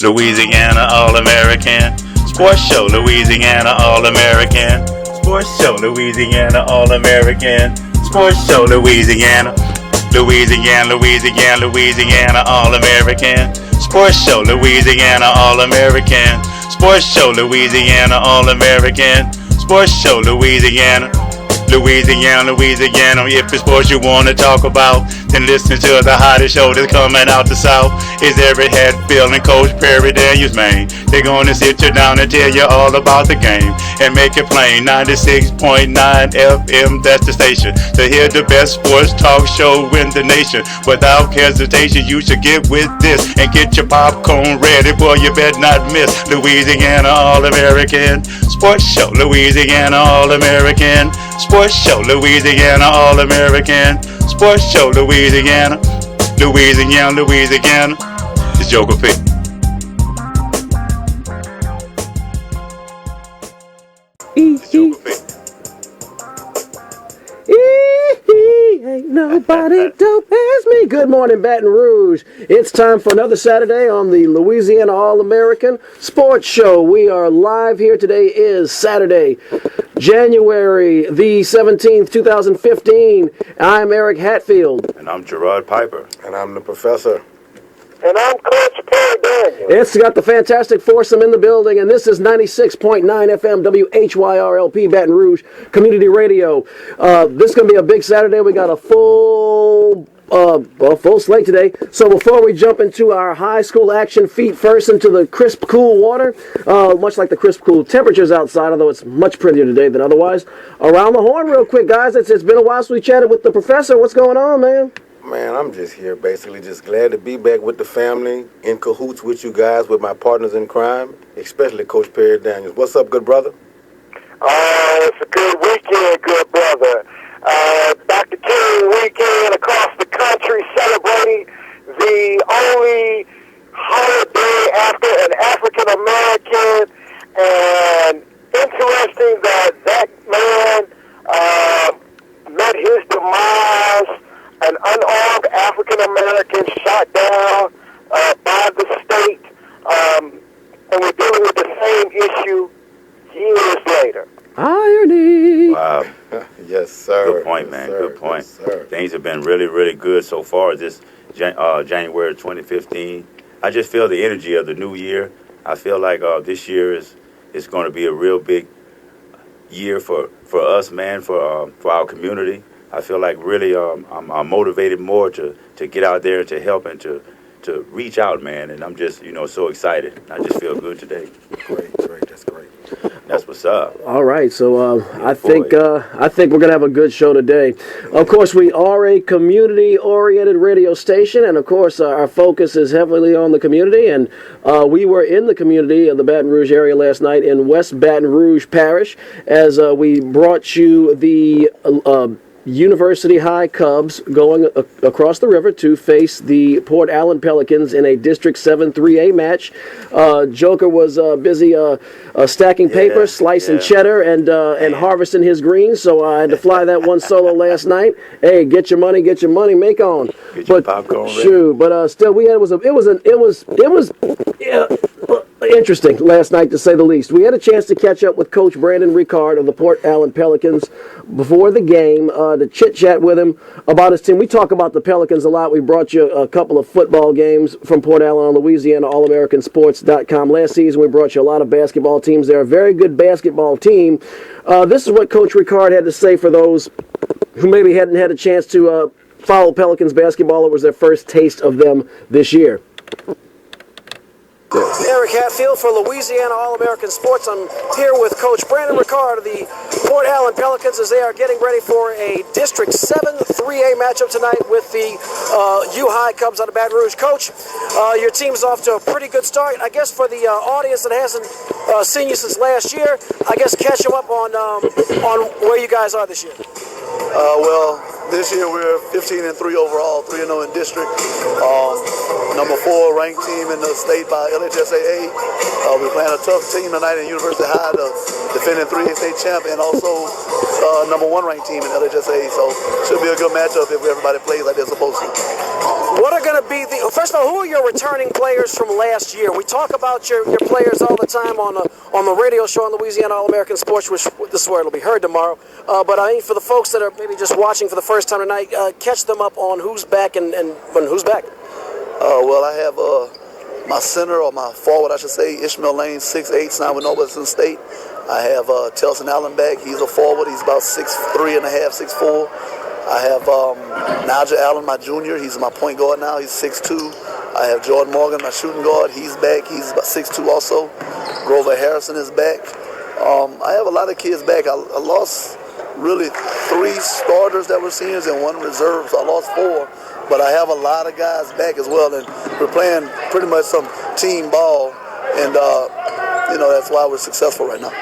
Louisiana All American Sports Show. Louisiana All American Sports Show. Louisiana All American Sports Show. Louisiana All American Sports Show. Louisiana All American Sports Show. Louisiana All American Sports Show. Louisiana. If it's sports you want to talk about, then listen to the hottest show that's coming out the South. It's Eric Hatfield and Coach Perry Daniels, man. They're going to sit you down and tell you all about the game and make it plain. 96.9 FM, that's the station to hear the best sports talk show in the nation. Without hesitation, you should get with this and get your popcorn ready, boy, you better not miss Louisiana All American Sports Show. Louisiana All American Sports Show. Louisiana All American Sports Show. Louisiana. It's Joker P. Ain't nobody dope as me. Good morning, Baton Rouge. It's time for another Saturday on the Louisiana All American Sports Show. We are live here. Today is Saturday, January the 17th, 2015. I'm Eric Hatfield. And I'm Gerard Piper. And I'm the professor. And I'm Coach Perry Daniels. It's got the fantastic foursome in the building, and this is 96.9 FM WHYRLP Baton Rouge Community Radio. This is going to be a big Saturday. We got a full slate today. So before we jump into our high school action, feet first into the crisp, cool water, much like the crisp, cool temperatures outside, although it's much prettier today than otherwise. Around the horn real quick, guys. It's been a while since we chatted with the professor. What's going on, man? Man, I'm just here basically just glad to be back with the family, in cahoots with you guys, with my partners in crime, especially Coach Perry Daniels. What's up, good brother? It's a good weekend, good brother. Dr. King weekend across the country celebrating the only holiday after an African American, and interesting that man met his demise. An unarmed African-American shot down by the state, and we're dealing with the same issue years later. Irony. Wow. Yes, sir. Good point, man. Yes, Good point. Yes, sir. Things have been really, really good so far this January 2015. I just feel the energy of the new year. I feel like this year is going to be a real big year for us, man, for our community. I feel like really I'm motivated more to get out there and to help and to reach out, man. And I'm just, so excited. I just feel good today. Great. That's great. That's what's up. All right, so I think we're gonna have a good show today. Of course, we are a community-oriented radio station, and of course, our focus is heavily on the community. And we were in the community of the Baton Rouge area last night in West Baton Rouge Parish, as we brought you the University High Cubs going across the river to face the Port Allen Pelicans in a District 7 3A match. Joker was busy stacking paper, slicing cheddar, and harvesting his greens, so I had to fly that one solo last night. Hey, get your money, make on. Get your popcorn ready. Shoot, but still, it was interesting last night, to say the least. We had a chance to catch up with Coach Brandon Ricard of the Port Allen Pelicans before the game, to chit-chat with him about his team. We talk about the Pelicans a lot. We brought you a couple of football games from Port Allen on Louisiana All American Sports.com. Last season, we brought you a lot of basketball teams. They're a very good basketball team. This is what Coach Ricard had to say for those who maybe hadn't had a chance to follow Pelicans basketball. It was their first taste of them this year. Eric Hatfield for Louisiana All American Sports. I'm here with Coach Brandon Ricard of the Port Allen Pelicans as they are getting ready for a District 7 3A matchup tonight with the U High Cubs out of Baton Rouge. Coach, your team's off to a pretty good start. I guess for the audience that hasn't seen you since last year, I guess catch them up on where you guys are this year. Well, this year we're 15-3 overall, 3-0 in district. Number 4 ranked team in the state by LHSAA. We're playing a tough team tonight in University High, the defending 3A state champ, and also number 1 ranked team in LHSAA. So should be a good matchup if everybody plays like they're supposed to. What are going to be first of all, who are your returning players from last year? We talk about your players all the time on the radio show on Louisiana All American Sports, which this is where it'll be heard tomorrow. But I mean, for the folks that are maybe just watching for the first time tonight, catch them up on who's back and who's back. Well, I have my center, or my forward, I should say, Ishmael Lane, 6'8", signed with Northwestern State. I have Telson Allen back. He's a forward. He's about 6'3 and a half, 6'4". I have Nigel Allen, my junior. He's my point guard now. He's 6'2". I have Jordan Morgan, my shooting guard. He's back. He's about 6'2 also. Grover Harrison is back. I have a lot of kids back. I lost really 3 starters that were seniors and 1 reserve, so I lost 4. But I have a lot of guys back as well, and we're playing pretty much some team ball, and that's why we're successful right now.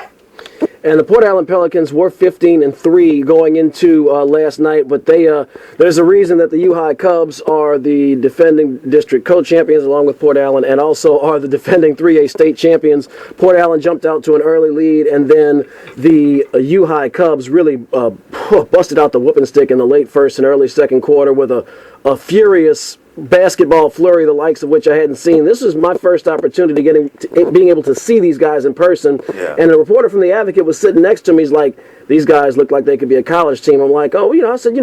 And the Port Allen Pelicans were 15-3 going into last night, but there's a reason that the U-High Cubs are the defending district co-champions along with Port Allen, and also are the defending 3A state champions. Port Allen jumped out to an early lead, and then the U-High Cubs really busted out the whooping stick in the late first and early second quarter with a furious basketball flurry, the likes of which I hadn't seen. This was my first opportunity being able to see these guys in person. Yeah. And a reporter from The Advocate was sitting next to me. He's like, these guys look like they could be a college team. I'm like, I said,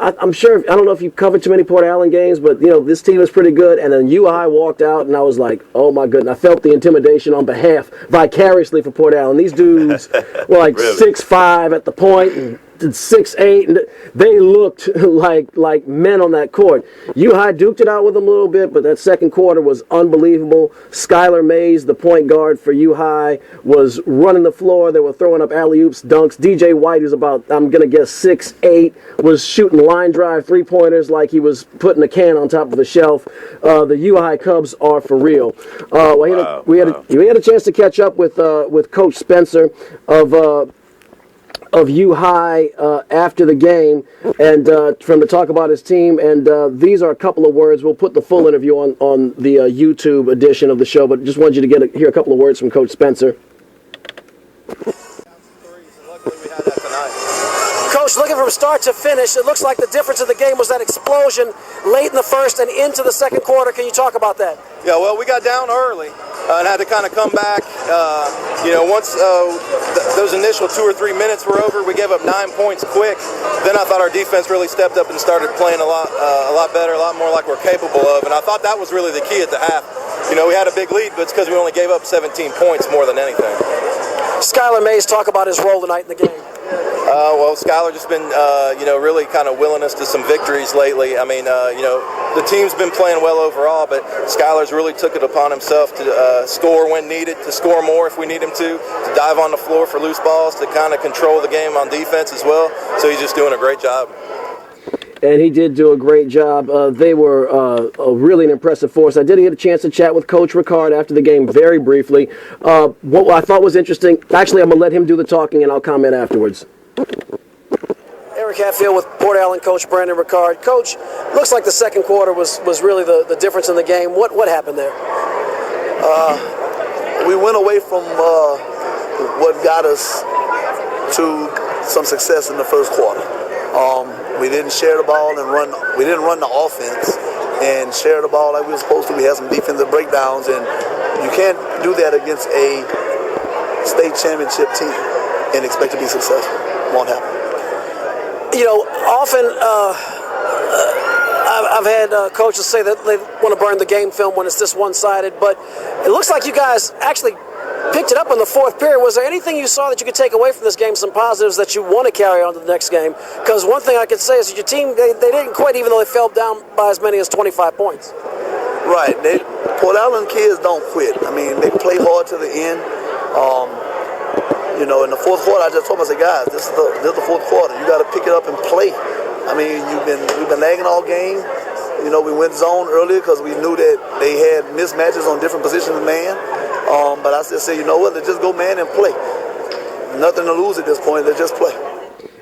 I'm sure, I don't know if you've covered too many Port Allen games, but, this team is pretty good. And then UI walked out, and I was like, oh, my goodness. I felt the intimidation on behalf, vicariously for Port Allen. These dudes were like really? 6'5" at the point, and 6'8", and they looked like men on that court. U-High duked it out with them a little bit, but that second quarter was unbelievable. Skylar Mays, the point guard for U-High, was running the floor. They were throwing up alley-oops, dunks. DJ White, who's about, I'm going to guess, 6'8", was shooting line drive three-pointers like he was putting a can on top of a shelf. The U-High Cubs are for real. We had a chance to catch up with Coach Spencer of U-High after the game, and from to talk about his team, and these are a couple of words. We'll put the full interview on the YouTube edition of the show, but just wanted you to hear a couple of words from Coach Spencer. Coach, looking from start to finish, it looks like the difference in the game was that explosion late in the first and into the second quarter. Can you talk about that? Yeah, well, we got down early and had to kind of come back. Once those initial 2 or 3 minutes were over, we gave up 9 points quick. Then I thought our defense really stepped up and started playing a lot better, a lot more like we're capable of. And I thought that was really the key at the half. We had a big lead, but it's because we only gave up 17 points more than anything. Skylar Mays, talk about his role tonight in the game. Skylar just been, really kind of willing us to some victories lately. I mean, the team's been playing well overall, but Skylar's really took it upon himself to score when needed, to score more if we need him to dive on the floor for loose balls, to kind of control the game on defense as well. So he's just doing a great job. And he did do a great job. They were really an impressive force. I did get a chance to chat with Coach Gerard after the game very briefly. What I thought was interesting, actually I'm going to let him do the talking and I'll comment afterwards. Eric Hatfield with Port Allen coach Brandon Ricard. Coach, looks like the second quarter was really the difference in the game. What happened there? We went away from what got us to some success in the first quarter. We didn't share the ball and run. We didn't run the offense and share the ball like we were supposed to. We had some defensive breakdowns, and you can't do that against a state championship team and expect to be successful. Won't happen. Often I've had coaches say that they want to burn the game film when it's this one-sided, but it looks like you guys actually picked it up in the fourth period. Was there anything you saw that you could take away from this game, some positives that you want to carry on to the next game? Because one thing I could say is that your team, they didn't quit even though they fell down by as many as 25 points. Right. Port Allen kids don't quit. I mean, they play hard to the end. In the fourth quarter, I just told them, I said, guys, this is the fourth quarter. You got to pick it up and play. I mean, we've been lagging all game. We went zone earlier because we knew that they had mismatches on different positions of man. But I still say, you know what? Let's just go man and play. Nothing to lose at this point. Let's just play.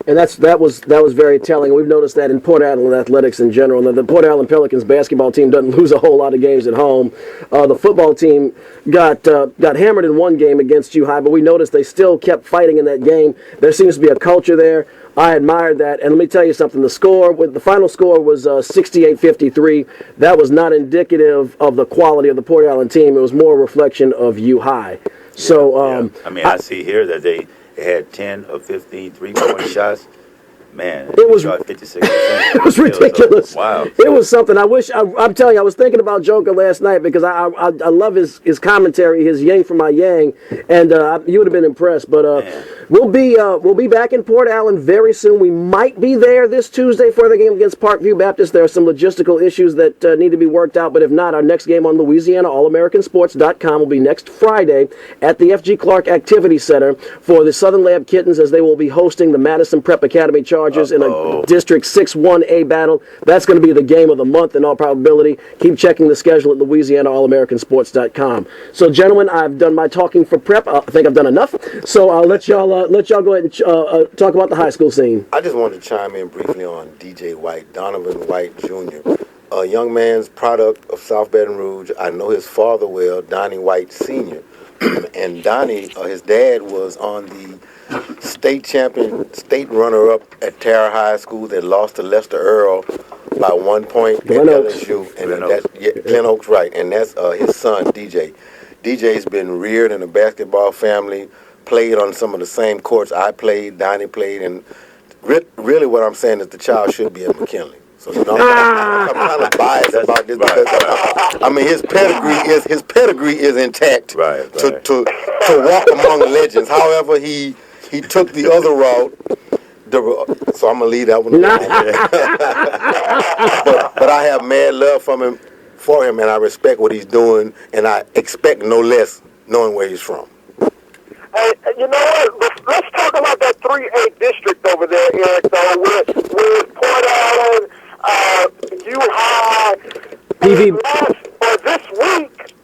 And that was very telling. We've noticed that in Port Allen athletics in general. And the Port Allen Pelicans basketball team doesn't lose a whole lot of games at home. The football team got hammered in one game against U High, but we noticed they still kept fighting in that game. There seems to be a culture there. I admired that. And let me tell you something. The final score was 68-53. That was not indicative of the quality of the Port Allen team. It was more a reflection of U High. So, I see here that they had 10 of 15 three-point shots. Man, it was shot 56%. It was ridiculous. Wow. It was something. I'm telling you, I was thinking about Joker last night because I love his commentary, his yang for my yang, and you would have been impressed. But we'll be back in Port Allen very soon. We might be there this Tuesday for the game against Parkview Baptist. There are some logistical issues that need to be worked out, but if not, our next game on Louisiana All American Sports.com will be next Friday at the F.G. Clark Activity Center for the Southern Lab Kittens, as they will be hosting the Madison Prep Academy Chargers in a District 6-1A battle. That's going to be the game of the month in all probability. Keep checking the schedule at LouisianaAllAmericanSports.com. So, gentlemen, I've done my talking for prep. I think I've done enough. So I'll let y'all go ahead and talk about the high school scene. I just wanted to chime in briefly on DJ White, Donovan White Jr., a young man's product of South Baton Rouge. I know his father well, Donnie White Sr. And Donnie, his dad, was on the state runner-up at Tara High School that lost to Lester Earl by 1 point at LSU. And Glen Oaks, right. And that's his son, DJ. DJ's been reared in a basketball family, played on some of the same courts I played, Donnie played, and really what I'm saying is the child should be at McKinley. So, I'm kind of biased about this because his pedigree is intact to walk among legends. However, he took the other route. So I'm gonna leave that one alone. but I have mad love for him, and I respect what he's doing, and I expect no less knowing where he's from. Hey, you know what? Let's talk about that 3A district over there, Eric. Though with Port Allen, U High, this week,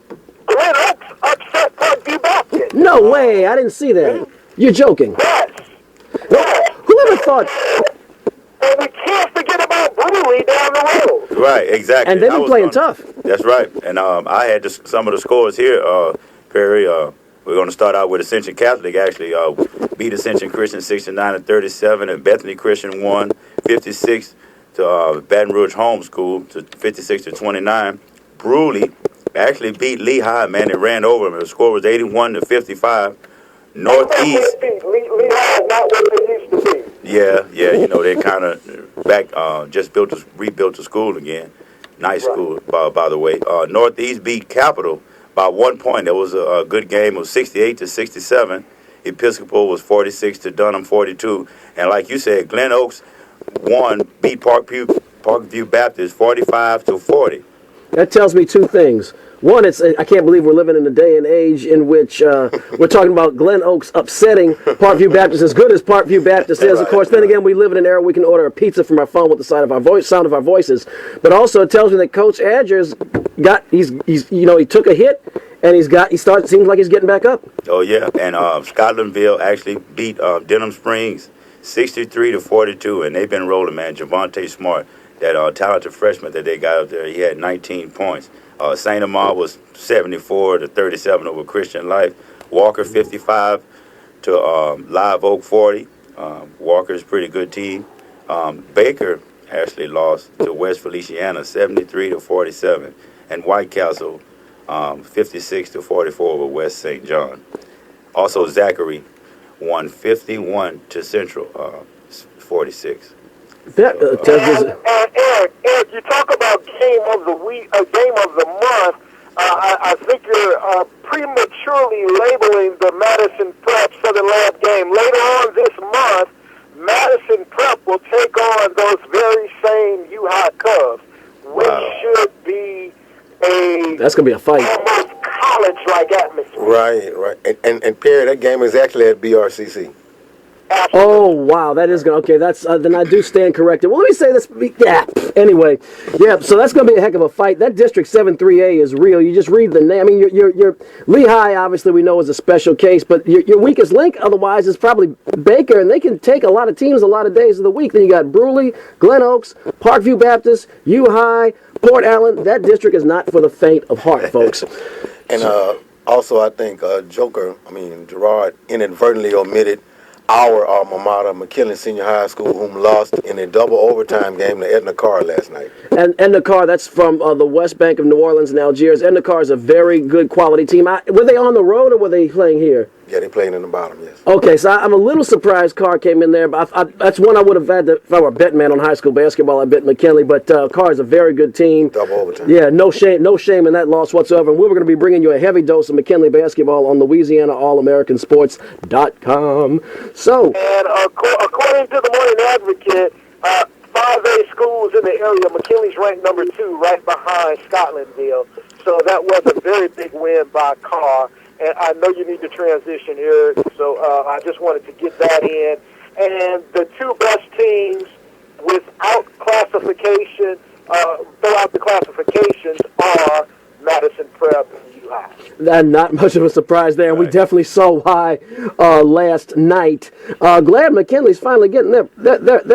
Glen Oaks upset Parkview Baptist. No way! I didn't see that. You're joking. Yes. Whoever thought? And we can't forget about Brewery down the road. Right, exactly. And they've been playing tough. That's right. And I had some of the scores here, Perry. We're going to start out with Ascension Catholic, actually. Beat Ascension Christian 69-37, and Bethany Christian won 56 to Baton Rouge Homeschool to 56-29. Brewley actually beat Lehigh, man, and ran over them. The score was 81-55. Northeast. Lehigh is not what they used to be. Yeah, they kind of just rebuilt the school again. Nice school, by the way. Northeast beat Capital by 1 point. It was a good game. It was 68-67. Episcopal was 46 to Dunham 42. And like you said, Glen Oaks beat Parkview Baptist 45-40. That tells me two things. One, I can't believe we're living in a day and age in which we're talking about Glen Oaks upsetting Parkview Baptist, as good as Parkview Baptist is. Of course, then again, we live in an era we can order a pizza from our phone with the sound of our voices. But also, it tells me that Coach Adger's he took a hit, and seems like he's getting back up. Oh yeah, and Scotlandville actually beat Denham Springs 63-42, and they've been rolling, man. Javante Smart, that talented freshman that they got out there, he had 19 points. St. Amar was 74-37 over Christian Life. Walker 55 to Live Oak 40. Walker's a pretty good team. Baker actually lost to West Feliciana 73-47, and White Castle 56-44 over West St. John. Also, Zachary won 51 to Central 46. That tells me. Eric, you talk about game of the week, game of the month. I think you're prematurely labeling the Madison Prep Southern Lab game. Later on this month, Madison Prep will take on those very same U High Cubs, which should be that's gonna be a fight. Almost college-like atmosphere. Right. And Perry, that game is actually at BRCC. Oh wow, that is going. Okay, that's then I do stand corrected. Well, let me say this. Anyway, yeah, so that's going to be a heck of a fight. That District 7-3A is real. You just read the name. I mean, your Lehigh, obviously, we know is a special case, but your weakest link otherwise is probably Baker, and they can take a lot of teams a lot of days of the week. Then you got Bruley, Glen Oaks, Parkview Baptist, U-High, Port Allen. That district is not for the faint of heart, folks. And also, I think Gerard inadvertently omitted our alma mater, McKinley Senior High School, whom lost in a double overtime game to Edna Carr last night. And Edna Carr, that's from the West Bank of New Orleans and Algiers. Edna Carr is a very good quality team. Were they on the road or were they playing here? Yeah, they're playing in the bottom, yes. Okay, so I'm a little surprised Carr came in there. But that's one I would have had if I were a bet man on high school basketball. I bet McKinley, but Carr is a very good team. Double overtime. Yeah, no shame in that loss whatsoever. And we're going to be bringing you a heavy dose of McKinley basketball on Louisiana All American Sports.com. So, and according to the Morning Advocate, 5A schools in the area, McKinley's ranked number 2, right behind Scotlandville. So that was a very big win by Carr. And I know you need to transition here, so I just wanted to get that in. And the two best teams without classification, throughout the classifications, are Madison Prep and U-High. And not much of a surprise there. Right. We definitely saw why last night. Glad McKinley's finally getting their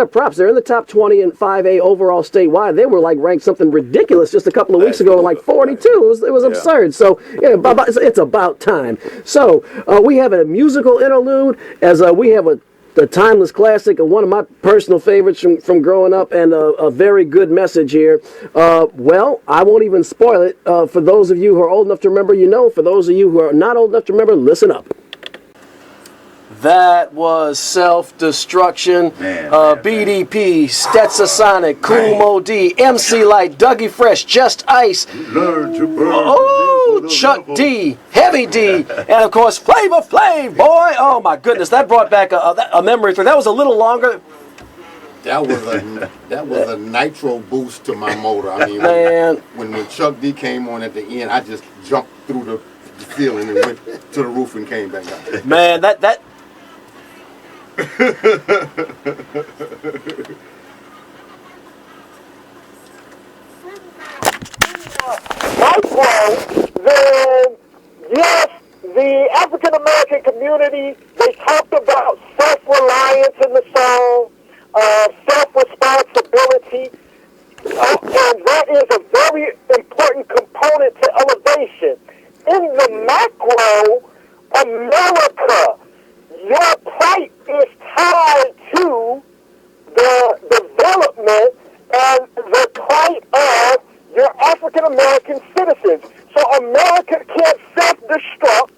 props. They're in the top 20 in 5A overall statewide. They were ranked something ridiculous just a couple of weeks ago, like 42. It was absurd. So yeah, it's about time. So we have a musical interlude as we have the timeless classic and one of my personal favorites from growing up, and a very good message here. Well, I won't even spoil it. For those of you who are old enough to remember, you know. For those of you who are not old enough to remember, listen up. That was Self-Destruction, BDP, Stetsasonic, Cool Mo D, MC Light, Dougie Fresh, Just Ice, Chuck D, Heavy D, and of course Flavor Flav, boy. Oh my goodness, that brought back a memory. That was a little longer. That was a nitro boost to my motor. I mean, man, when Chuck D came on at the end, I just jumped through the ceiling and went to the roof and came back down. Man, that. Then yes, the African American community, they talked about self-reliance in the song, self-responsibility, and that is a very important component to elevation. In the macro, America, your plight is tied to the development and the plight of your African American citizens. So America can't self-destruct.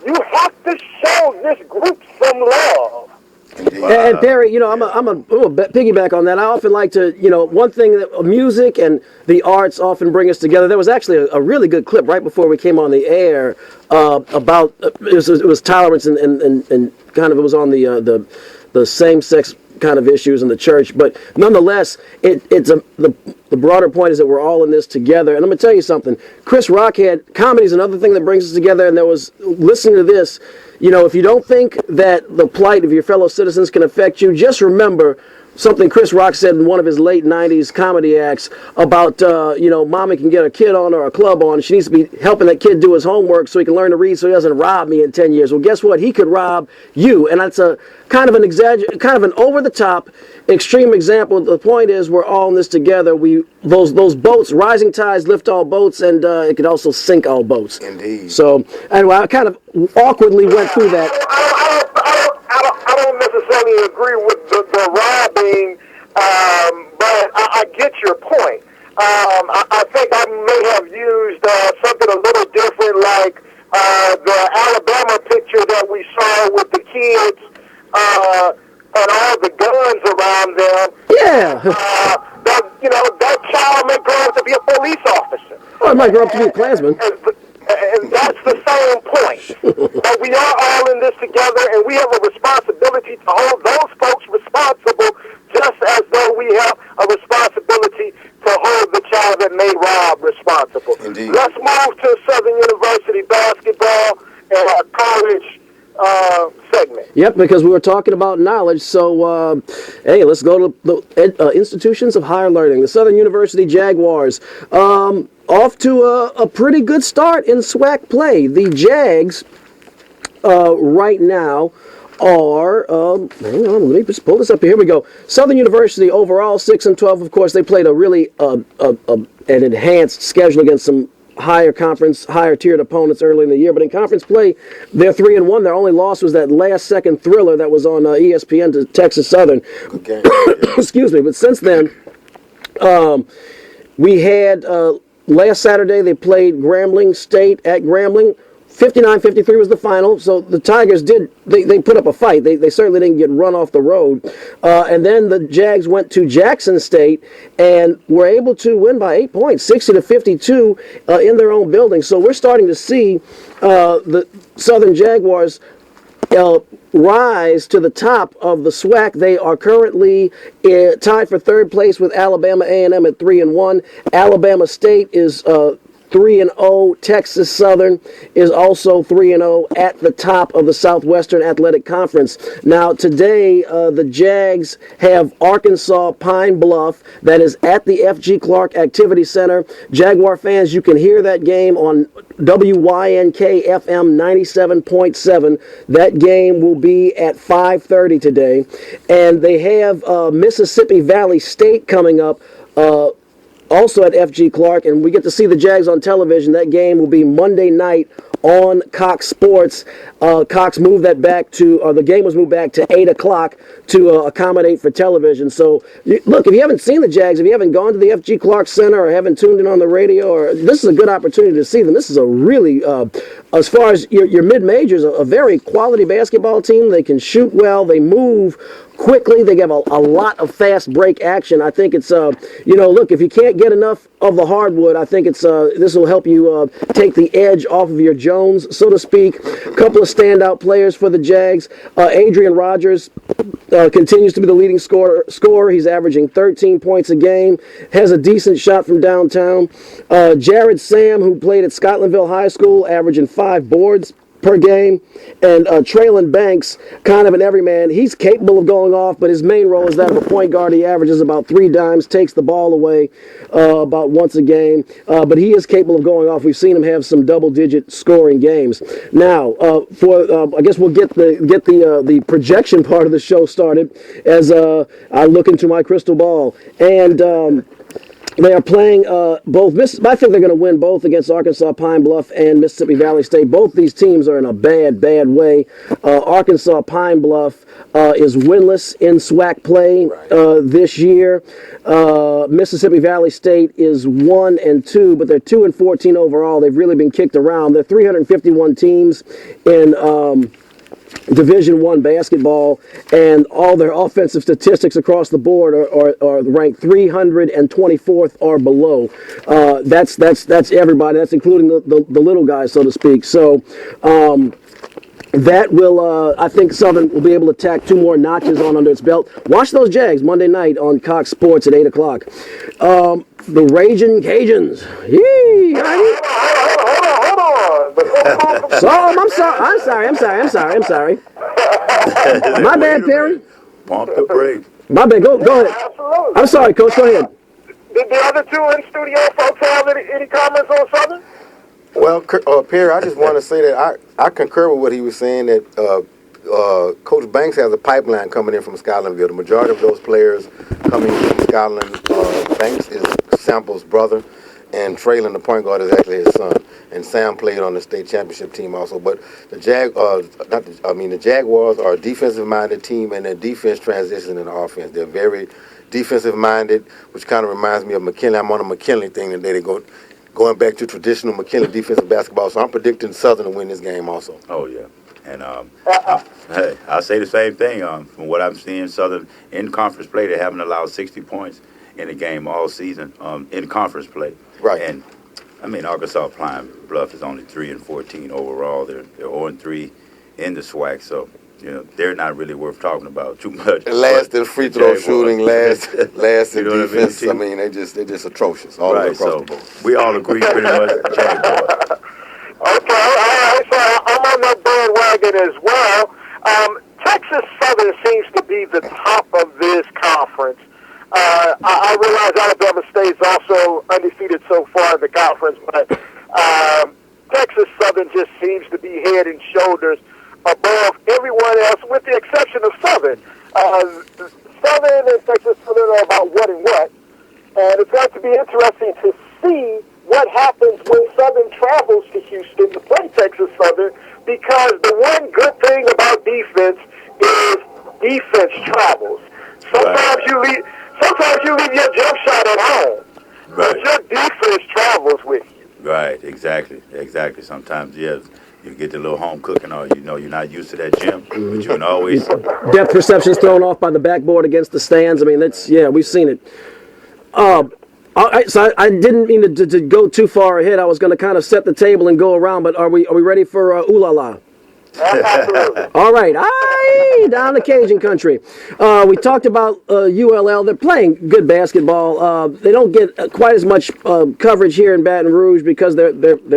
You have to show this group some love. And Barry, I'm a piggyback on that. I often like to, one thing that music and the arts often bring us together. There was actually a really good clip right before we came on the air about it was tolerance and kind of it was on the same-sex kind of issues in the church, but nonetheless, the broader point is that we're all in this together. And I'm gonna tell you something. Chris Rock had comedy is another thing that brings us together. And there was listening to this. If you don't think that the plight of your fellow citizens can affect you, just remember something Chris Rock said in one of his late 90s comedy acts about, mommy can get a kid on or a club on. She needs to be helping that kid do his homework so he can learn to read so he doesn't rob me in 10 years. Well, guess what? He could rob you. And that's a kind of an over-the-top, extreme example. The point is we're all in this together. Those boats, rising tides lift all boats, and it could also sink all boats. Indeed. So, anyway, I kind of awkwardly went through that. I don't necessarily agree with the robbing, but I get your point. I think I may have used something a little different, like the Alabama picture that we saw with the kids and all the guns around them. Yeah. That child may grow up to be a police officer. Or it might grow up to be a Klansman. And that's the same point. But we are all in this together, and we have a responsibility to hold those folks responsible, just as though we have a responsibility to hold the child that made Rob responsible. Indeed. Let's move to Southern University basketball and our college segment. Yep, because we were talking about knowledge. So, hey, let's go to the institutions of higher learning. The Southern University Jaguars, off to a pretty good start in SWAC play. The Jags, right now, are, hang on, let me just pull this up here. Here we go. Southern University overall 6-12. Of course, they played a really an enhanced schedule against some higher tiered opponents early in the year. But in conference play, they're 3-1. Their only loss was that last-second thriller that was on ESPN to Texas Southern. Excuse me. But since then, we had last Saturday they played Grambling State at Grambling. 59-53 was the final, so the Tigers they put up a fight. They certainly didn't get run off the road. And then the Jags went to Jackson State and were able to win by 8 points, 60-52 in their own building. So we're starting to see the Southern Jaguars rise to the top of the SWAC. They are currently tied for third place with Alabama A&M at 3-1. Alabama State is 3-0. Texas Southern is also 3-0 at the top of the Southwestern Athletic Conference. Now, today, the Jags have Arkansas Pine Bluff that is at the F.G. Clark Activity Center. Jaguar fans, you can hear that game on WYNK FM 97.7. That game will be at 5:30 today. And they have Mississippi Valley State coming up also at F.G. Clark, and we get to see the Jags on television. That game will be Monday night on Cox Sports. Cox moved that back the game was moved back to 8 o'clock to accommodate for television. So, look, if you haven't seen the Jags, if you haven't gone to the F.G. Clark Center or haven't tuned in on the radio, this is a good opportunity to see them. This is a really, as far as your mid-majors, a very quality basketball team. They can shoot well. They move quickly. They have a lot of fast break action. I think it's, look, if you can't get enough of the hardwood, I think it's this will help you take the edge off of your Jones, so to speak. A couple of standout players for the Jags. Adrian Rogers continues to be the leading scorer. He's averaging 13 points a game, has a decent shot from downtown. Jared Sam, who played at Scotlandville High School, averaging 5 boards per game, and Traylon Banks, kind of an everyman. He's capable of going off, but his main role is that of a point guard. He averages about 3 dimes, takes the ball away about once a game, but he is capable of going off. We've seen him have some double-digit scoring games. Now, I guess we'll get the projection part of the show started as I look into my crystal ball. And they are playing both. I think they're going to win both against Arkansas Pine Bluff and Mississippi Valley State. Both these teams are in a bad way. Arkansas Pine Bluff is winless in SWAC play this year. Mississippi Valley State is 1-2, but they're 2-14 overall. They've really been kicked around. There are 351 teams in Division I basketball, and all their offensive statistics across the board are ranked 324th or below. That's everybody. That's including the little guys, so to speak. So that will, I think Southern will be able to tack 2 more notches on under its belt. Watch those Jags Monday night on Cox Sports at 8 o'clock. The Ragin' Cajuns. Yee! Hold on. So, I'm sorry. My bad, Perry. Pump the brakes. My bad. Go ahead. Absolutely. I'm sorry, Coach. Go ahead. Did the other 2 in studio folks have any comments on Southern? Well, Perry, I just want to say that I concur with what he was saying, that Coach Banks has a pipeline coming in from Scotlandville. The majority of those players coming from Scotland, Banks is Sample's brother, and Traylon, the point guard, is actually his son. And Sam played on the state championship team also. But the Jaguars are a defensive-minded team, and their defense transitions into offense. They're very defensive-minded, which kind of reminds me of McKinley. I'm on a McKinley thing today. They're going back to traditional McKinley defensive basketball. So I'm predicting Southern to win this game also. Oh, yeah. And I'll say the same thing. From what I'm seeing, Southern in conference play, they haven't allowed 60 points in a game all season in conference play. Right. And I mean, Arkansas Pine Bluff is only 3-14 overall. They're 0-3 in the SWAC, so they're not really worth talking about too much. Last in free throw shooting, last in defense. I mean, they're just atrocious all across the board. We all agree pretty much. Jaguars. Okay, all right. So I'm on that bandwagon as well. Texas Southern seems to be the top of this conference. I realize Alabama State's also undefeated so far in the conference, but Texas Southern just seems to be head and shoulders above everyone else, with the exception of Southern. Southern and Texas Southern are about what and what, and it's going to be interesting to see what happens when Southern travels to Houston to play Texas Southern, because the one good thing about defense is defense travels. Sometimes you leave your jump shot at home, but your defense travels with you. Right, exactly. Sometimes, yes, you get the little home cooking, or you're not used to that gym, but you can always. Depth perception's thrown off by the backboard against the stands. I mean, we've seen it. So I didn't mean to go too far ahead. I was going to kind of set the table and go around, but are we ready for ooh la la? Absolutely. All right, down the Cajun country. We talked about ULL. They're playing good basketball. They don't get quite as much coverage here in Baton Rouge because they're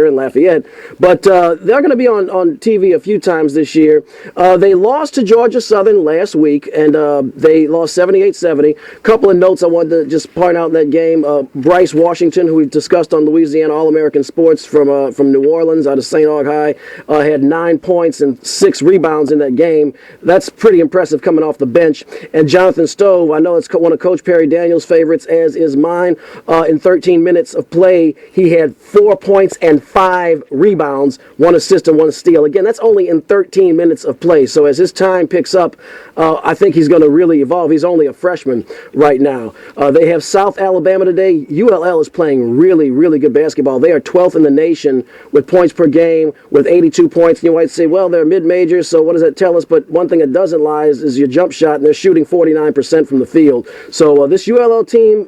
in Lafayette, but they're going to be on TV a few times this year. They lost to Georgia Southern last week, and they lost 78-70. A couple of notes I wanted to just point out in that game. Bryce Washington, who we discussed on Louisiana All American Sports from New Orleans out of St. Aug High, had 9 points and 6 rebounds in that game. That's pretty impressive coming off the bench. And Jonathan Stove, I know it's one of Coach Perry Daniels' favorites, as is mine. In 13 minutes of play, he had 4 points and 5 rebounds, 1 assist and 1 steal. Again, that's only in 13 minutes of play. So as his time picks up, I think he's going to really evolve. He's only a freshman right now. They have South Alabama today. ULL is playing really, really good basketball. They are 12th in the nation with points per game, with 82 points. And you might say, well, they're mid-majors, so what does that tell us? But one thing that doesn't lie is your jump shot, and they're shooting 49% from the field. So this ULL team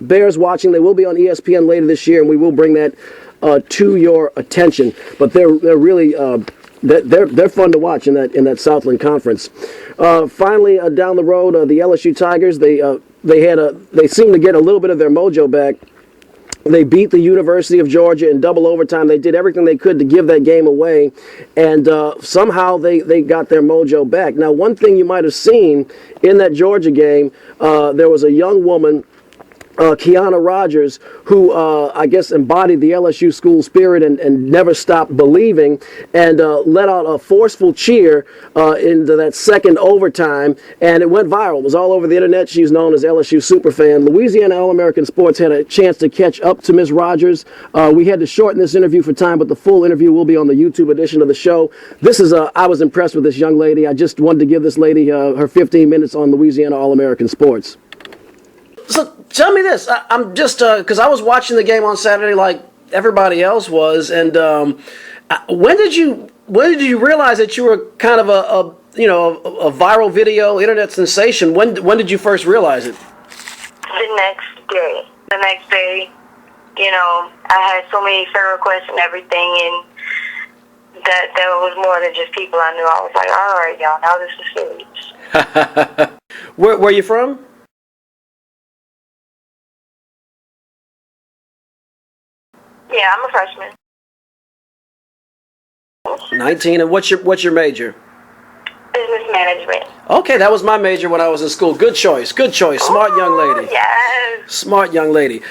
bears watching. They will be on ESPN later this year, and we will bring that to your attention. But they're really they're fun to watch in that Southland Conference. Finally, down the road, the LSU Tigers, they seem to get a little bit of their mojo back. They beat the University of Georgia in double overtime. They did everything they could to give that game away, and somehow they got their mojo back. Now, one thing you might have seen in that Georgia game, there was a young woman, Kiana Rogers, who I guess embodied the LSU school spirit and never stopped believing, and let out a forceful cheer into that second overtime, and it went viral. It was all over the internet. She's known as LSU Superfan. Louisiana All American Sports had a chance to catch up to Ms. Rogers. We had to shorten this interview for time, but the full interview will be on the YouTube edition of the show. I was impressed with this young lady. I just wanted to give this lady her 15 minutes on Louisiana All American Sports. So tell me this. I'm just because I was watching the game on Saturday like everybody else was, and when did you realize that you were kind of a viral video internet sensation? When did you first realize it? The next day. The next day, I had so many friend requests and everything, and that was more than just people I knew. I was like, all right, y'all, now this is serious. Where are you from? Yeah, I'm a freshman. 19, and what's your major? Business management. Okay, that was my major when I was in school. Good choice. Smart young lady. Yes. Smart young lady.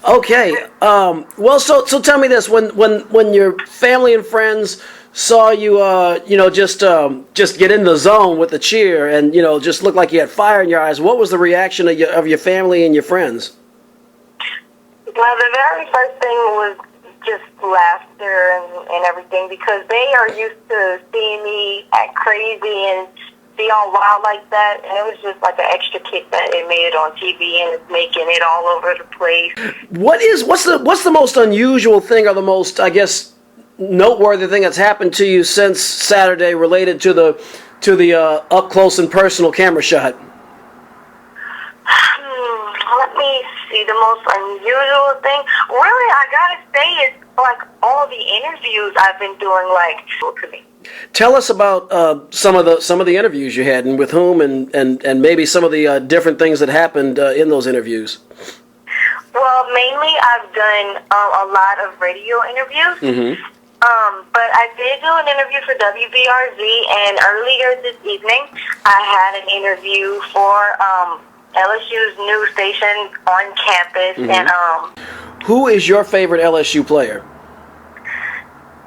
Okay. Well, so tell me this: when your family and friends saw you, just get in the zone with the cheer, and just look like you had fire in your eyes, what was the reaction of your family and your friends? Well, the very first thing was just laughter and everything, because they are used to seeing me act crazy and be all wild like that, and it was just like an extra kick that it made it on TV, and it's making it all over the place. What's the most unusual thing, or the most, I guess, noteworthy thing that's happened to you since Saturday related to the up close and personal camera shot? Let me see. The most unusual thing, really, I gotta say, is like all the interviews I've been doing, like, to me. Tell us about some of the interviews you had, and with whom, and maybe some of the different things that happened in those interviews. Well, mainly I've done a lot of radio interviews. Mm-hmm. But I did do an interview for WBRZ, and earlier this evening, I had an interview for LSU's new station on campus. And Who is your favorite LSU player?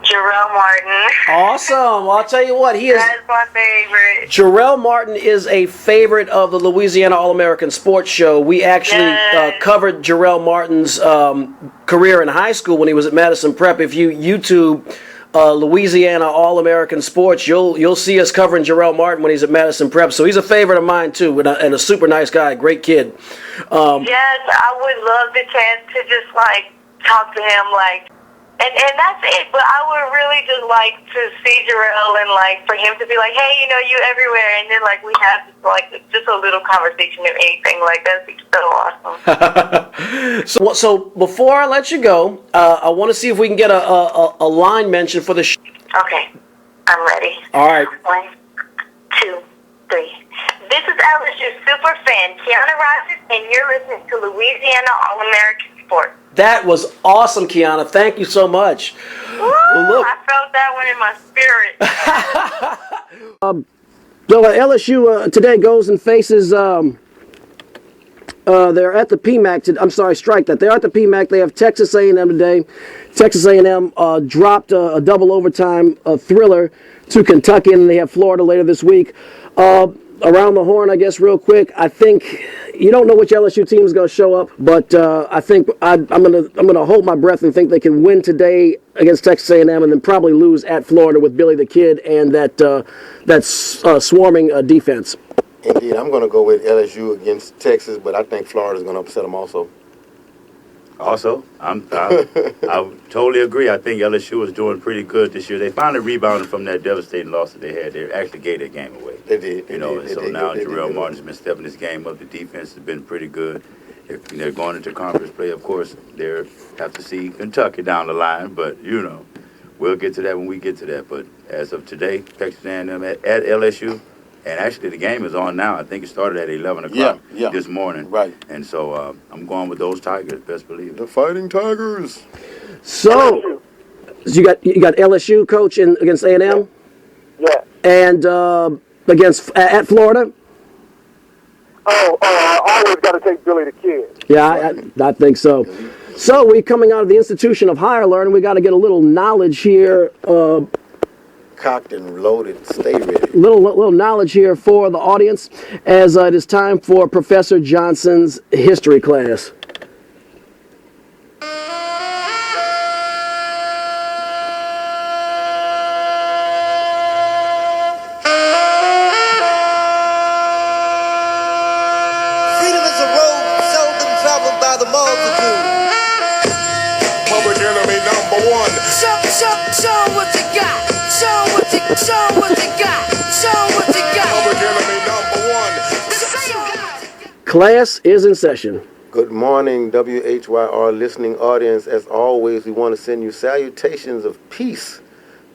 Gerard Martin. Awesome. Well, I'll tell you what, he is. That's my favorite. Gerard Martin is a favorite of the Louisiana All American Sports show. We actually covered Gerard Martin's career in high school when he was at Madison Prep. If you YouTube Louisiana All American Sports, you'll see us covering Gerard Martin when he's at Madison Prep. So he's a favorite of mine too, and a super nice guy, great kid. Yes, I would love the chance to just talk to him And that's it, but I would really just like to see Jarrell and for him to be like, hey, you everywhere, and then we have just a little conversation or anything that'd be so awesome. So before I let you go, I want to see if we can get a line mention for the show. Okay, I'm ready. All right. 1, 2, 3. This is LSU super fan Kiana Rogers, and you're listening to Louisiana All American Sports. That was awesome, Kiana. Thank you so much. Woo, I felt that one in my spirit. So LSU today goes and faces. They're at the PMAC. I'm sorry, strike that. They're at the PMAC. They have Texas A&M today. Texas A&M dropped a double overtime thriller to Kentucky, and they have Florida later this week. Around the horn, I guess, real quick. I think you don't know which LSU team is going to show up, but I think I'm going to hold my breath and think they can win today against Texas A&M, and then probably lose at Florida with Billy the Kid and that swarming defense. Indeed, I'm going to go with LSU against Texas, but I think Florida's going to upset them also. Also, I totally agree. I think LSU is doing pretty good this year. They finally rebounded from that devastating loss that they had. They actually gave that game away. They did. Now Gerard Martin's been stepping this game up. The defense has been pretty good. They're going into conference play. Of course, they have to see Kentucky down the line, but we'll get to that when we get to that. But as of today, Texas A&M at LSU. And actually, the game is on now. I think it started at 11 o'clock this morning. Right. And so I'm going with those Tigers, best believe it. The Fighting Tigers. So you got LSU, coach, against A&M? Yeah. And against at Florida? Always got to take Billy the Kid. Yeah, I think so. So we coming out of the institution of higher learning. We got to get a little knowledge here. Cocked and loaded, stay ready. Little knowledge here for the audience, as it is time for Professor Johnson's history class. Freedom is a road seldom traveled by the multitude. Public enemy number one. Show what you got. Show what you got. Show what you got. Public enemy number one. Class is in session. Good morning, WHYR listening audience. As always, we want to send you salutations of peace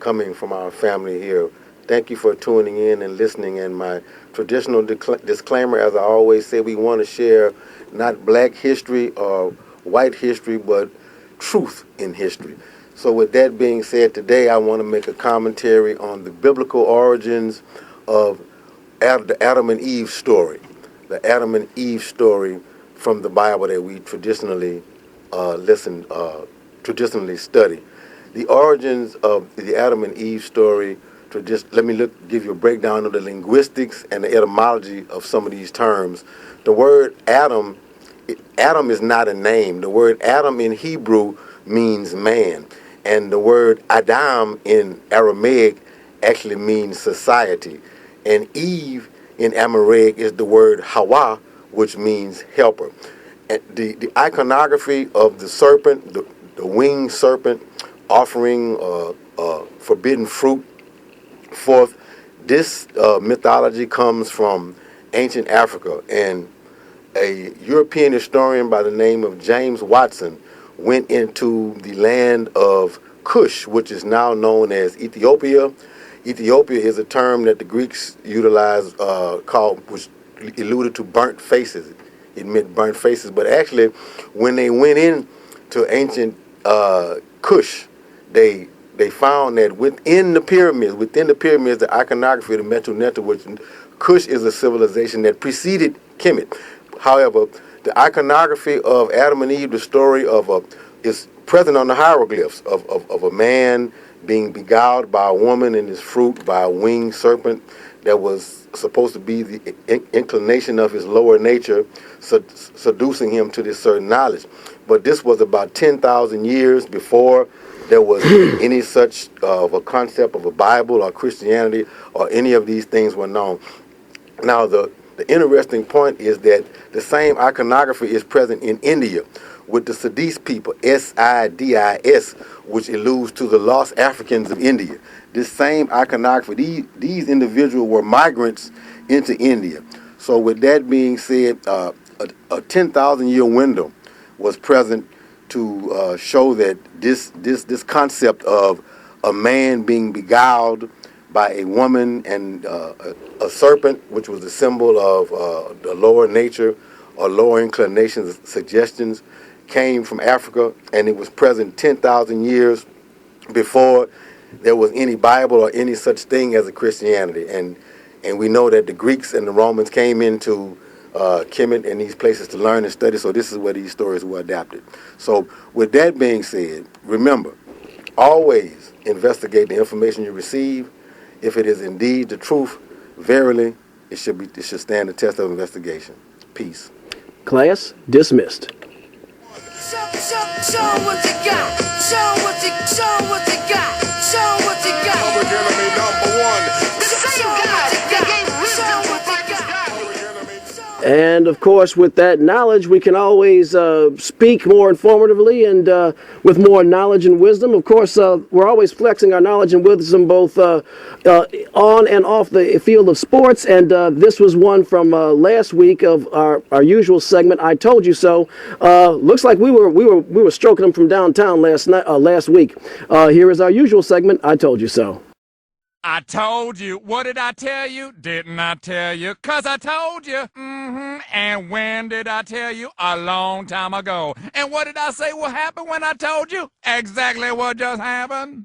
coming from our family here. Thank you for tuning in and listening. And my traditional disclaimer, as I always say, we want to share not black history or white history, but truth in history. So with that being said, today I want to make a commentary on the biblical origins of the Adam and Eve story. The Adam and Eve story from the Bible that we traditionally traditionally study. The origins of the Adam and Eve story, let me give you a breakdown of the linguistics and the etymology of some of these terms. The word Adam is not a name. The word Adam in Hebrew means man. And the word Adam in Aramaic actually means society. And Eve in Amharic is the word Hawa, which means helper. And the iconography of the serpent, the winged serpent, offering forbidden fruit forth, this mythology comes from ancient Africa. And a European historian by the name of James Watson went into the land of Cush, which is now known as Ethiopia. Ethiopia is a term that the Greeks utilized, which alluded to burnt faces. It meant burnt faces, but actually, when they went in to ancient Cush, they they found that within the pyramids, the iconography of the Medu Neter, which Kush is a civilization that preceded Kemet. However, the iconography of Adam and Eve, the story is present on the hieroglyphs of a man being beguiled by a woman and his fruit by a winged serpent that was supposed to be the inclination of his lower nature, seducing him to this certain knowledge. But this was about 10,000 years before there was any such of a concept of a Bible or Christianity or any of these things were known. Now, the interesting point is that the same iconography is present in India with the Sidis people, S-I-D-I-S, which alludes to the lost Africans of India. This same iconography, these individuals were migrants into India. So with that being said, a 10,000-year window was present to show that this concept of a man being beguiled by a woman and a serpent, which was the symbol of the lower nature or lower inclinations, suggestions, came from Africa, and it was present 10,000 years before there was any Bible or any such thing as a Christianity. And we know that the Greeks and the Romans came into Kemet and these places to learn and study, so this is where these stories were adapted. So with that being said, remember, always investigate the information you receive. If it is indeed the truth, verily, it should stand the test of investigation. Peace. Class dismissed. Show what you got. Show what you got. Show what you got. Public enemy number one. The same guy that gave wisdom to And, of course, with that knowledge, we can always speak more informatively and with more knowledge and wisdom. Of course, we're always flexing our knowledge and wisdom both on and off the field of sports. And this was one from last week of our usual segment, I Told You So. Looks like we were stroking them from downtown last week. Here is our usual segment, I Told You So. I told you. What did I tell you? Didn't I tell you? 'Cause I told you. And when did I tell you? A long time ago. And what did I say will happen when I told you? Exactly what just happened.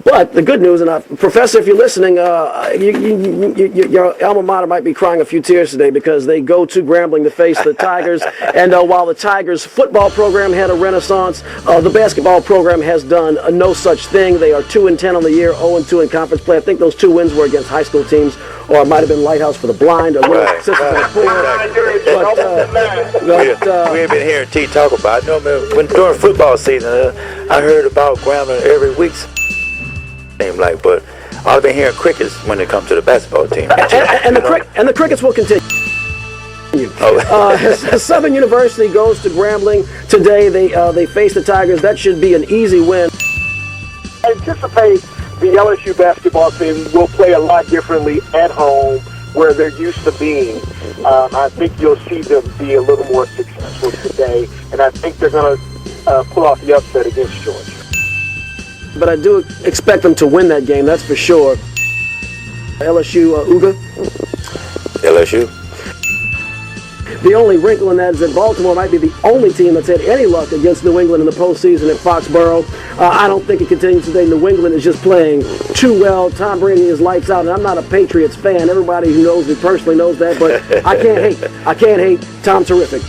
But the good news, and Professor, if you're listening, your alma mater might be crying a few tears today because they go to Grambling to face the Tigers. And while the Tigers football program had a renaissance, the basketball program has done no such thing. They are 2-10 on the year, 0-2 in conference play. I think those two wins were against high school teams, or it might have been Lighthouse for the Blind, or Little Sisters for the Poor. We ain't been hearing T talk about it. When during football season, I heard about Grambling every week. But I've been hearing crickets when it comes to the basketball team. And the crickets will continue. Southern University goes to Grambling today. They face the Tigers. That should be an easy win. I anticipate the LSU basketball team will play a lot differently at home where they're used to being. I think you'll see them be a little more successful today, and I think they're going to pull off the upset against Georgia. But I do expect them to win that game, that's for sure. LSU, Uga? LSU. The only wrinkle in that is that Baltimore might be the only team that's had any luck against New England in the postseason at Foxborough. I don't think it continues today. New England is just playing too well. Tom Brady is lights out, and I'm not a Patriots fan. Everybody who knows me personally knows that, but I can't hate. Tom Terrific.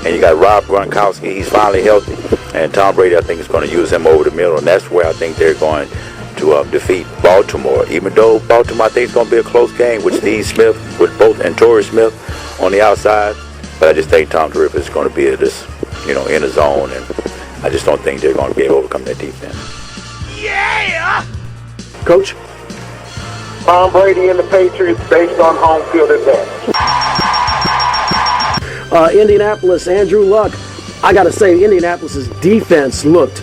And you got Rob Gronkowski. He's finally healthy. And Tom Brady, I think, is going to use him over the middle, and that's where I think they're going to defeat Baltimore. Even though Baltimore, I think, is going to be a close game with Steve Smith, and Torrey Smith on the outside. But I just think Tom Terrific is going to be in the zone, and I just don't think they're going to be able to overcome that defense. Yeah! Coach? Tom Brady and the Patriots based on home field advantage. Indianapolis, Andrew Luck. I got to say, Indianapolis' defense looked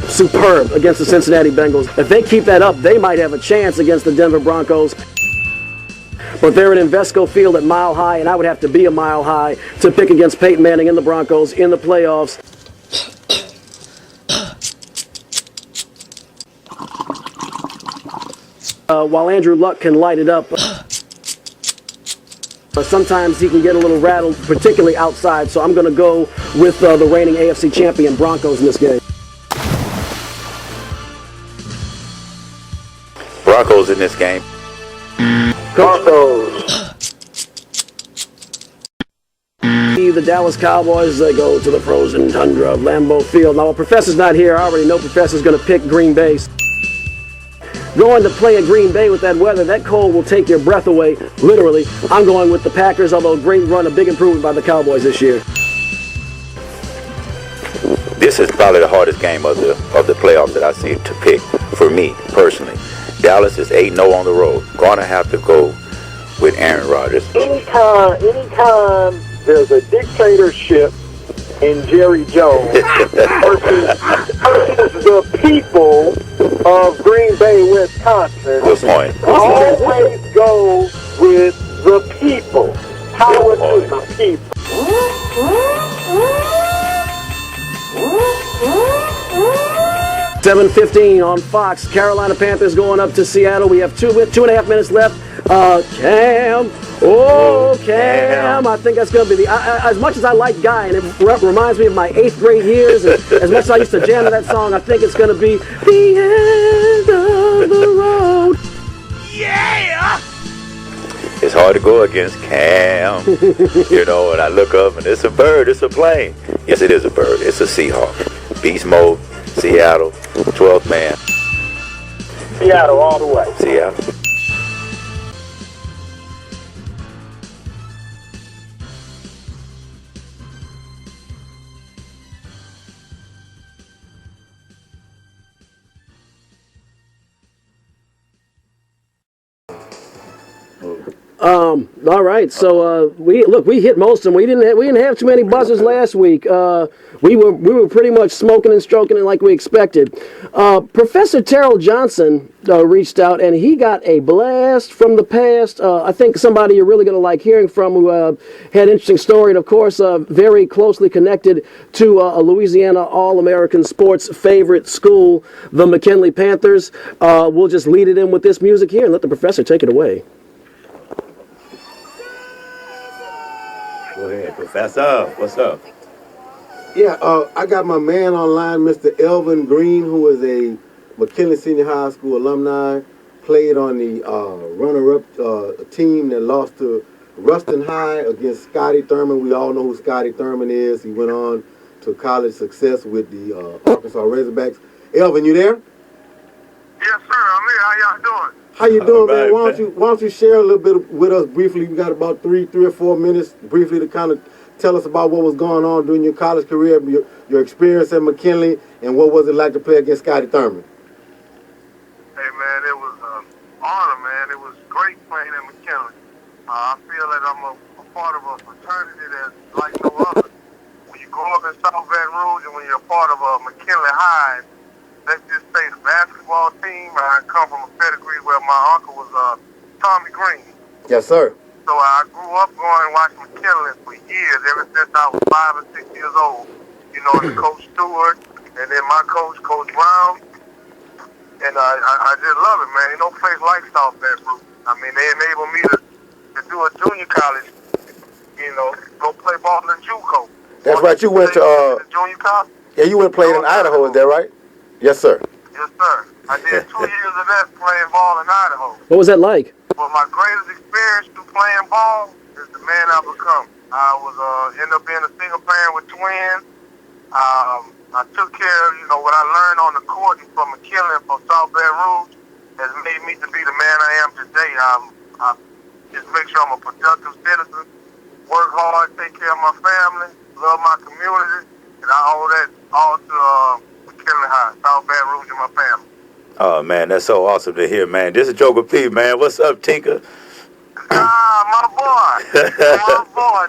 superb against the Cincinnati Bengals. If they keep that up, they might have a chance against the Denver Broncos. But they're at Invesco Field at Mile High, and I would have to be a Mile High to pick against Peyton Manning and the Broncos in the playoffs. While Andrew Luck can light it up, sometimes he can get a little rattled, particularly outside. So I'm going to go with the reigning AFC champion Broncos in this game. Broncos in this game. Broncos. The Dallas Cowboys go to the frozen tundra of Lambeau Field. Now, Professor's not here. I already know Professor's going to pick Green Bay. Going to play at Green Bay with that weather, that cold will take your breath away, literally. I'm going with the Packers, although a great run, a big improvement by the Cowboys this year. This is probably the hardest game of the playoffs that I see to pick for me personally. Dallas is 8-0 on the road. Going to have to go with Aaron Rodgers. Anytime there's a dictatorship in Jerry Jones versus the people of Green Bay, Wisconsin, Good point. always go with the people. Power to the people. 7:15 on Fox. Carolina Panthers going up to Seattle. We have 2.5 minutes left. Cam. Oh, Cam. I think that's going to be as much as I like Guy, and it reminds me of my 8th grade years, and as much as I used to jam to that song, I think it's going to be the end of the road. Yeah! It's hard to go against Cam. And I look up and it's a bird, it's a plane. Yes, it is a bird. It's a Seahawk. Beast mode, Seattle, 12th man. Seattle all the way. Seattle. All right, so we hit most of them. We didn't have too many buzzers last week. We were pretty much smoking and stroking it like we expected. Professor Terrell Johnson reached out, and he got a blast from the past. I think somebody you're really going to like hearing from, who had an interesting story, and of course very closely connected to a Louisiana All American Sports favorite school, the McKinley Panthers. We'll just lead it in with this music here and let the professor take it away. Go ahead, Professor. What's up? Yeah, I got my man online, Mr. Elvin Green, who is a McKinley Senior High School alumni, played on the runner-up team that lost to Ruston High against Scotty Thurman. We all know who Scotty Thurman is. He went on to college success with the Arkansas Razorbacks. Elvin, you there? Yes, sir. I'm here. How y'all doing? How you doing, man? Why don't you share a little bit with us briefly? We got about three or 4 minutes briefly to kind of tell us about what was going on during your college career, your experience at McKinley, and what was it like to play against Scotty Thurman? Hey, man, it was an honor, man. It was great playing at McKinley. I feel that I'm a part of a fraternity that's like no other. When you grow up in South Baton Rouge and when you're a part of a McKinley High, let's just say the basketball team, I come from a pedigree where my uncle was Tommy Green. Yes, sir. So I grew up going and watching McKinley for years, ever since I was 5 or 6 years old. And Coach Stewart, and then my coach, Coach Brown. And I just love it, man. Ain't no place like South Baton Rouge. I mean, they enabled me to do a junior college, go play ball in JUCO. That's right. You went to junior college? Yeah, you went and played in Idaho, is that right? Yes, sir. Yes, sir. I did 2 years of that playing ball in Idaho. What was that like? But my greatest experience through playing ball is the man I've become. I was ended up being a single parent with twins. I took care of, what I learned on the court and from McKinley and from South Baton Rouge has made me to be the man I am today. I just make sure I'm a productive citizen, work hard, take care of my family, love my community, and I owe that all to McKinley High, South Baton Rouge, and my family. Oh, man, that's so awesome to hear, man. This is Joker P, man. What's up, Tinker? My boy,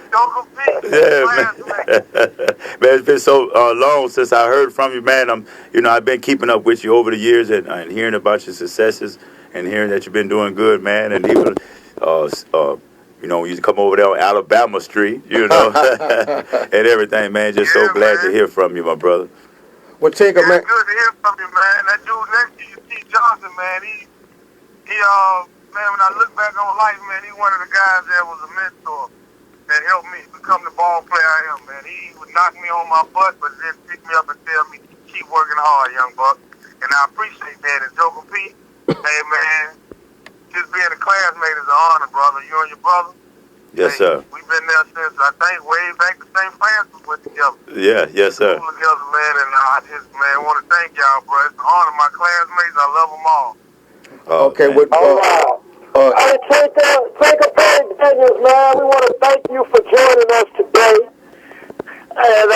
Joker P. Yeah, man. Man, it's been so long since I heard from you, man. I've been keeping up with you over the years and hearing about your successes and hearing that you've been doing good, man. And even, you come over there on Alabama Street, and everything, man. Just so glad to hear from you, my brother. Well, Tinker, man. It's good to hear from you, man. That dude next to you, T. Johnson, man, man, when I look back on life, man, he's one of the guys that was a mentor that helped me become the ball player I am, man. He would knock me on my butt, but then pick me up and tell me, keep working hard, young buck. And I appreciate that. And Joker P, Hey, man, just being a classmate is an honor, brother. You and your brother? Yes, Hey, sir. We've been there since, I think, way back the same class we went together. Yeah, yes, sir. School together, man, and I just, man, want to thank y'all, bro. It's an honor. My classmates, I love them all. Okay, man. All right. Hey, Tinker Perry Daniels, man, we want to thank you for joining us today. And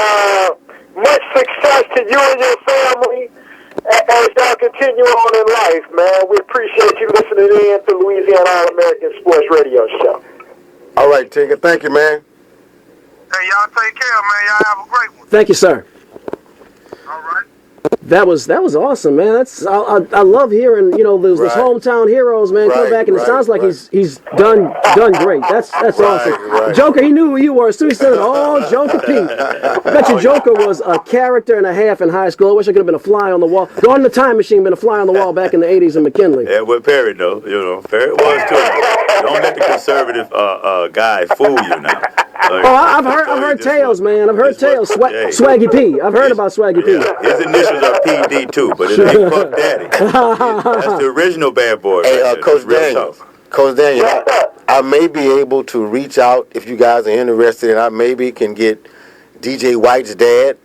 much success to you and your family as y'all continue on in life, man. We appreciate you listening in to Louisiana All American Sports Radio Show. All right, Tinker. Thank you, man. Hey, y'all take care, man. Y'all have a great one. Thank you, sir. All right. That was awesome, man. I love hearing those hometown heroes, man, come back, and it sounds like he's done great. That's awesome. Right. Joker, he knew who you were as soon as he said it. Oh, Joker Pete. I bet you Joker was a character and a half in high school. I wish I could have been a fly on the wall. Gone in the time machine, been a fly on the wall back in the '80s in McKinley. Yeah, with Perry though, Perry was too. Don't let the conservative guy fool you now. I've heard tales, man. I've heard tales. Swaggy P. I've heard about Swaggy P. His initials are PD too, but it ain't Puff Daddy. That's the original bad boy. Hey, Coach Daniel. Coach Daniel, I may be able to reach out if you guys are interested, and I maybe can get DJ White's dad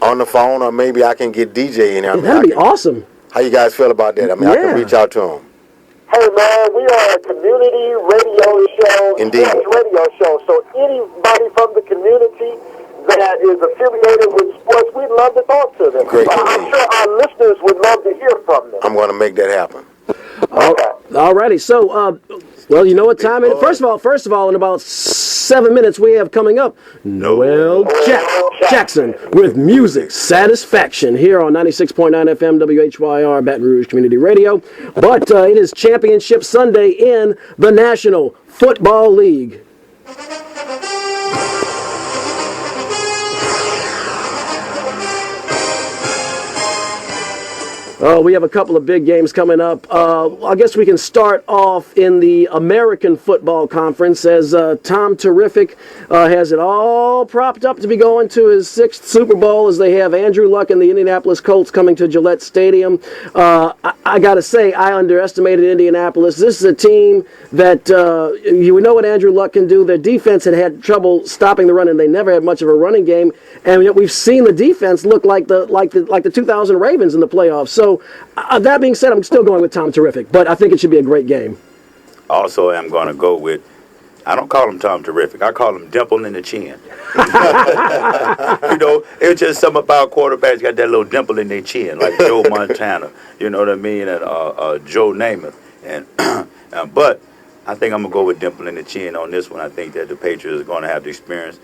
on the phone, or maybe I can get DJ in there. That'd be awesome. How you guys feel about that? I mean, I can reach out to him. Hey, man, we are a community radio show, Indeed. sports radio show. So anybody from the community that is affiliated with sports, we'd love to talk to them. Great. I'm sure our listeners would love to hear from them. I'm going to make that happen. All righty. So, well, you know what time it is? First of all, in about 7 minutes, we have coming up Noel Jackson with Music Satisfaction here on 96.9 FM WHYR Baton Rouge Community Radio. But it is Championship Sunday in the National Football League. We have a couple of big games coming up. I guess we can start off in the American Football Conference as Tom Terrific has it all propped up to be going to his 6th Super Bowl as they have Andrew Luck and the Indianapolis Colts coming to Gillette Stadium. I got to say, I underestimated Indianapolis. This is a team that you know what Andrew Luck can do. Their defense had trouble stopping the run, and they never had much of a running game. And yet we've seen the defense look like the 2000 Ravens in the playoffs. So that being said, I'm still going with Tom Terrific, but I think it should be a great game. Also, I'm going to go with, I don't call him Tom Terrific. I call him Dimple in the Chin. It's just something about quarterbacks got that little dimple in their chin, like Joe Montana, you know what I mean, and Joe Namath. And but I think I'm going to go with Dimple in the Chin on this one. I think that the Patriots are going to have the experience.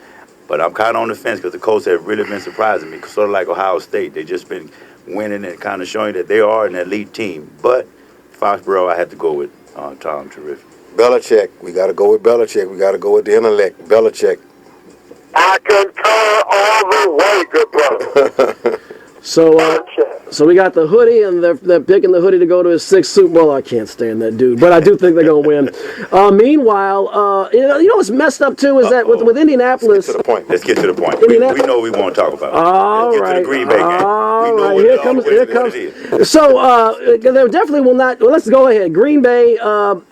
But I'm kind of on the fence because the Colts have really been surprising me, sort of like Ohio State. They've just been winning and kind of showing that they are an elite team. But Foxborough, I have to go with Tom Terrific. Belichick. We got to go with Belichick. We got to go with the intellect. Belichick. I concur all the way, good brother. So we got the hoodie, and they're picking the hoodie to go to his 6th Super Bowl. I can't stand that dude, but I do think they're going to win. Meanwhile, you know what's messed up too is that with Indianapolis. Let's get to the point. We know we won't talk about it. All right. Get to the Green Bay game. All right. Here comes. So they definitely will not. Well, let's go ahead. Green Bay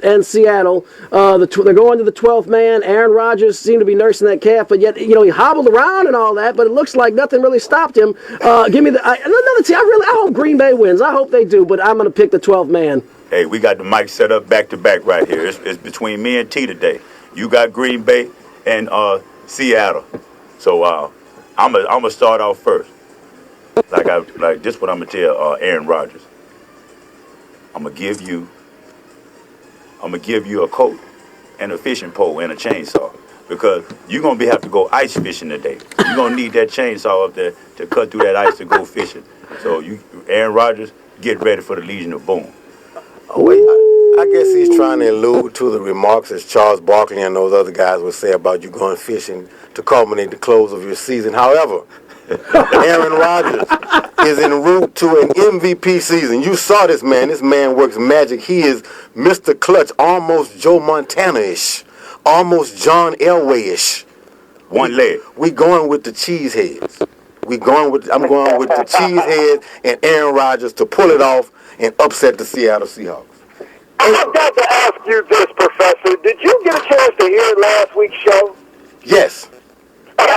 and Seattle. They're going to the 12th man. Aaron Rodgers seemed to be nursing that calf, but yet he hobbled around and all that. But it looks like nothing really stopped him. Give me another team. I hope Green Bay wins. I hope they do, but I'm going to pick the 12th man. Hey, we got the mic set up back to back right here. It's between me and T today. You got Green Bay and Seattle. So I'm gonna start off first. Like this what I'm gonna tell Aaron Rodgers. I'm gonna give you a coat and a fishing pole and a chainsaw. Because you're going to have to go ice fishing today. You're going to need that chainsaw up there to cut through that ice to go fishing. So, Aaron Rodgers, get ready for the Legion of Boom. I guess he's trying to allude to the remarks as Charles Barkley and those other guys would say about you going fishing to culminate the close of your season. However, Aaron Rodgers is en route to an MVP season. You saw this man. This man works magic. He is Mr. Clutch, almost Joe Montana-ish. Almost John Elway-ish. One leg. We going with the cheeseheads. I'm going with the cheeseheads and Aaron Rodgers to pull it off and upset the Seattle Seahawks. I've got to ask you this, Professor. Did you get a chance to hear last week's show? Yes. Yeah.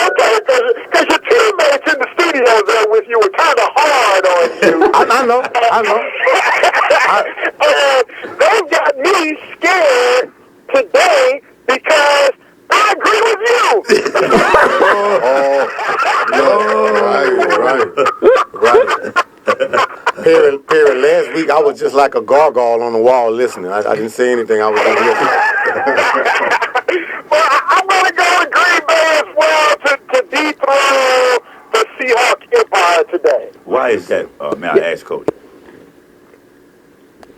Okay, because your teammates in the studio there with you were kind of hard on you. I know. And they've got me scared today because I agree with you. Right. Perry, last week I was just like a gargoyle on the wall listening. I didn't say anything. I was just listening. Well, I'm going to go with Green Bay as well to dethrone the Seahawks empire today. Why is that? May I ask, Coach?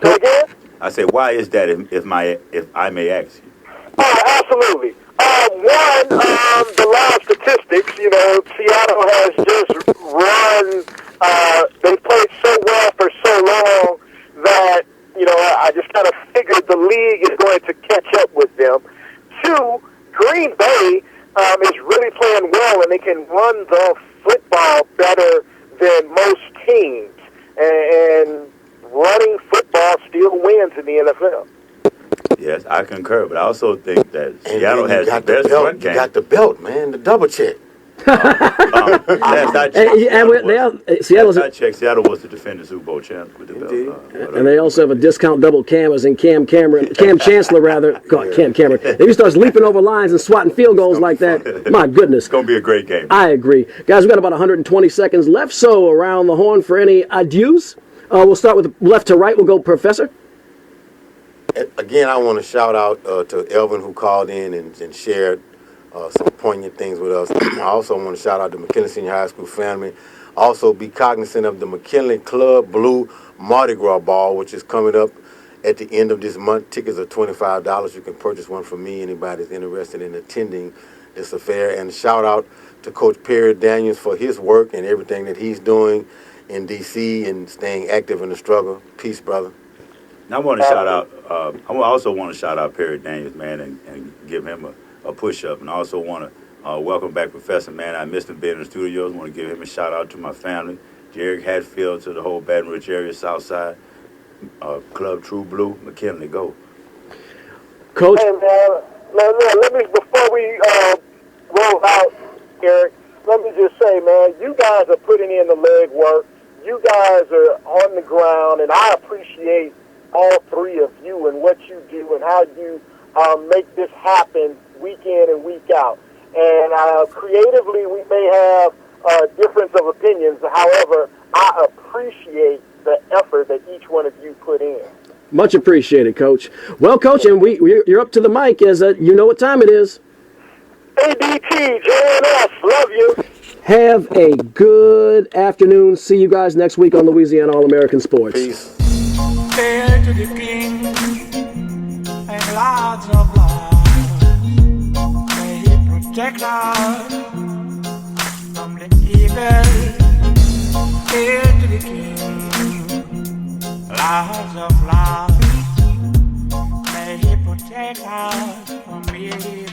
Say again? I said, why is that? If I may ask you. Oh, absolutely. One, the live statistics. You know, Seattle has just run. They played so well for so long that I just kind of figured the league is going to catch up with them. Two, Green Bay is really playing well, and they can run the football better than most teams. And running football still wins in the NFL. Yes, I concur, but I also think that Seattle has the best run game. You got the belt, man, the double check. Last I checked, Seattle was the defending Super Bowl champ with the belt. And they also have a discount double cam, as in Cam Chancellor, rather. God, Cam Cameron. If he starts leaping over lines and swatting field goals like that, my goodness. It's going to be a great game. I agree. Guys, we've got about 120 seconds left, so around the horn for any adieus. We'll start with left to right. We'll go Professor. Again, I want to shout out to Elvin, who called in and shared some poignant things with us. I also want to shout out to McKinley Senior High School family. Also, be cognizant of the McKinley Club Blue Mardi Gras Ball, which is coming up at the end of this month. Tickets are $25. You can purchase one from me. Anybody's interested in attending this affair. And shout out to Coach Perry Daniels for his work and everything that he's doing in D.C. and staying active in the struggle. Peace, brother. And I want to shout out. I also want to shout out Perry Daniels, man, and give him a push-up. And I also want to welcome back Professor, man. I missed him being in the studios. I want to give him a shout-out to my family, Gerard, Hatfield, to the whole Baton Rouge area, Southside, Club True Blue, McKinley, go. Coach? Hey, man, let me, before we roll out, Eric, let me just say, man, you guys are putting in the legwork. You guys are on the ground, and I appreciate all three of you and what you do and how you make this happen week in and week out. And creatively, we may have a difference of opinions. However, I appreciate the effort that each one of you put in. Much appreciated, Coach. Well, Coach, and you're up to the mic, as you know what time it is. ADT, JNS, love you. Have a good afternoon. See you guys next week on Louisiana All American Sports. Peace. Hail to the king and lots of love. May he protect us from the evil. Hail to the king, lots of love. May he protect us from evil.